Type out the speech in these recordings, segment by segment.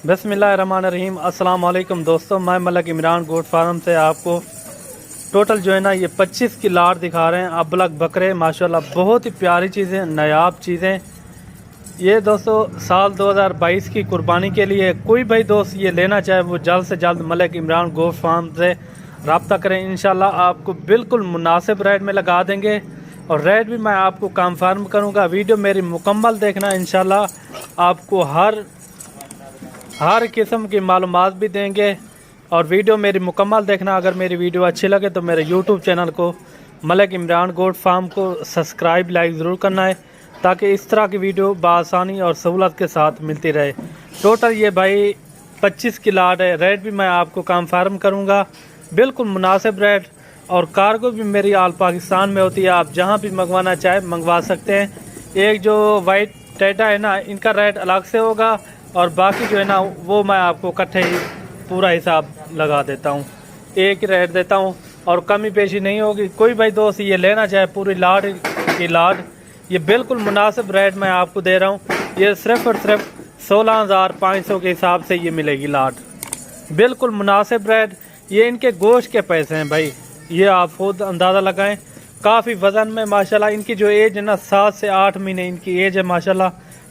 بسم اللہ الرحمن الرحیم۔ السلام علیکم دوستوں، میں ملک عمران گوٹ فارم سے آپ کو ٹوٹل جو ہے نا یہ 25 کی لاٹ دکھا رہے ہیں۔ ابلک بکرے ماشاءاللہ بہت ہی پیاری چیزیں، نایاب چیزیں۔ یہ دوستو سال 2022 کی قربانی کے لیے کوئی بھائی دوست یہ لینا چاہے وہ جلد سے جلد ملک عمران گوٹ فارم سے رابطہ کریں، انشاءاللہ آپ کو بالکل مناسب ریٹ میں لگا دیں گے، اور ریٹ بھی میں آپ کو کنفرم کروں گا۔ ویڈیو میری مکمل دیکھنا، انشاءاللہ آپ کو ہر قسم کی معلومات بھی دیں گے، اور ویڈیو میری مکمل دیکھنا۔ اگر میری ویڈیو اچھی لگے تو میرے یوٹیوب چینل کو ملک عمران گوٹ فارم کو سبسکرائب لائک ضرور کرنا ہے، تاکہ اس طرح کی ویڈیو بآسانی اور سہولت کے ساتھ ملتی رہے۔ ٹوٹل یہ بھائی 25 کی لاٹ ہے، ریٹ بھی میں آپ کو کنفرم کروں گا، بالکل مناسب ریٹ، اور کارگو بھی میری آل پاکستان میں ہوتی ہے، آپ جہاں بھی منگوانا چاہیں منگوا سکتے ہیں۔ ایک جو وائٹ ٹیٹا ہے نا، ان کا ریٹ الگ سے ہوگا، اور باقی جو ہے نا وہ میں آپ کو اکٹھے ہی پورا حساب لگا دیتا ہوں، ایک ہی ریٹ دیتا ہوں، اور کمی بیشی نہیں ہوگی۔ کوئی بھائی دوست یہ لینا چاہے پوری لاٹ کی لاٹ، یہ بالکل مناسب ریٹ میں آپ کو دے رہا ہوں۔ یہ صرف اور صرف 16,500 کے حساب سے یہ ملے گی لاٹ، بالکل مناسب ریٹ۔ یہ ان کے گوشت کے پیسے ہیں بھائی، یہ آپ خود اندازہ لگائیں۔ کافی وزن میں ماشاءاللہ ان کی جو ایج ہے نا 7 سے 8 مہینے ان کی ایج ہے ماشاءاللہ،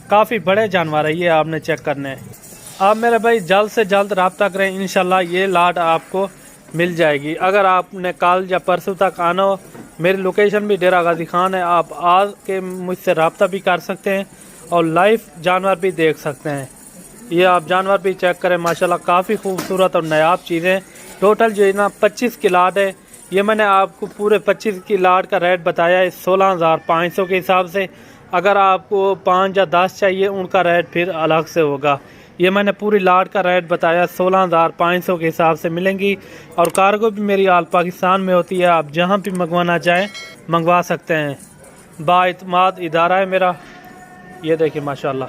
کافی بڑے جانور ہے، یہ آپ نے چیک کرنے ہیں۔ آپ میرے بھائی جلد سے جلد رابطہ کریں، انشاءاللہ یہ لاٹ آپ کو مل جائے گی۔ اگر آپ نے کل یا پرسوں تک آنا ہو، میری لوکیشن بھی ڈیرا غازی خان ہے، آپ آ کے مجھ سے رابطہ بھی کر سکتے ہیں، اور لائف جانور بھی دیکھ سکتے ہیں۔ یہ آپ جانور بھی چیک کریں، ماشاءاللہ کافی خوبصورت اور نایاب چیزیں۔ ٹوٹل جو ہے نا 25 کی لاٹ ہے، یہ میں نے آپ کو پورے 25 کی لاٹ کا ریٹ بتایا ہے 16,500 کے حساب سے۔ اگر آپ کو 5 یا 10 چاہیے ان کا ریٹ پھر الگ سے ہوگا۔ یہ میں نے پوری لاٹ کا ریٹ بتایا 16,500 کے حساب سے ملیں گی، اور کارگو بھی میری آل پاکستان میں ہوتی ہے، آپ جہاں بھی منگوانا چاہیں منگوا سکتے ہیں۔ با اعتماد ادارہ ہے میرا۔ یہ دیکھیں ماشاءاللہ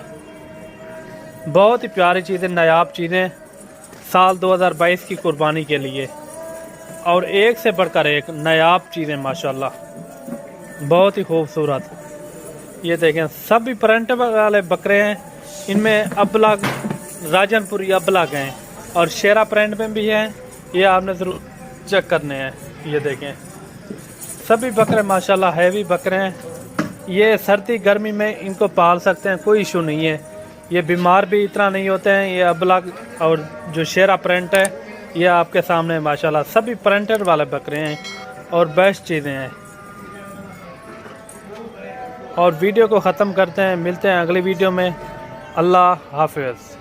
بہت ہی پیاری چیزیں، نایاب چیزیں سال 2022 کی قربانی کے لیے، اور ایک سے بڑھ کر ایک نایاب چیزیں ماشاءاللہ، بہت ہی خوبصورت۔ یہ دیکھیں سبھی پرنٹ والے بکرے ہیں، ان میں ابلک راجن پوری ابلک ہیں، اور شیرا پرنٹ میں بھی ہیں، یہ آپ نے ضرور چیک کرنے ہیں۔ یہ دیکھیں سبھی بکرے ماشاءاللہ ہیوی بکرے ہیں، یہ سردی گرمی میں ان کو پال سکتے ہیں، کوئی ایشو نہیں ہے، یہ بیمار بھی اتنا نہیں ہوتے ہیں۔ یہ ابلک اور جو شیرا پرنٹ ہے یہ آپ کے سامنے ماشاءاللہ سبھی پرنٹڈ والے بکرے ہیں، اور بیسٹ چیزیں ہیں۔ اور ویڈیو کو ختم کرتے ہیں، ملتے ہیں اگلی ویڈیو میں۔ اللہ حافظ۔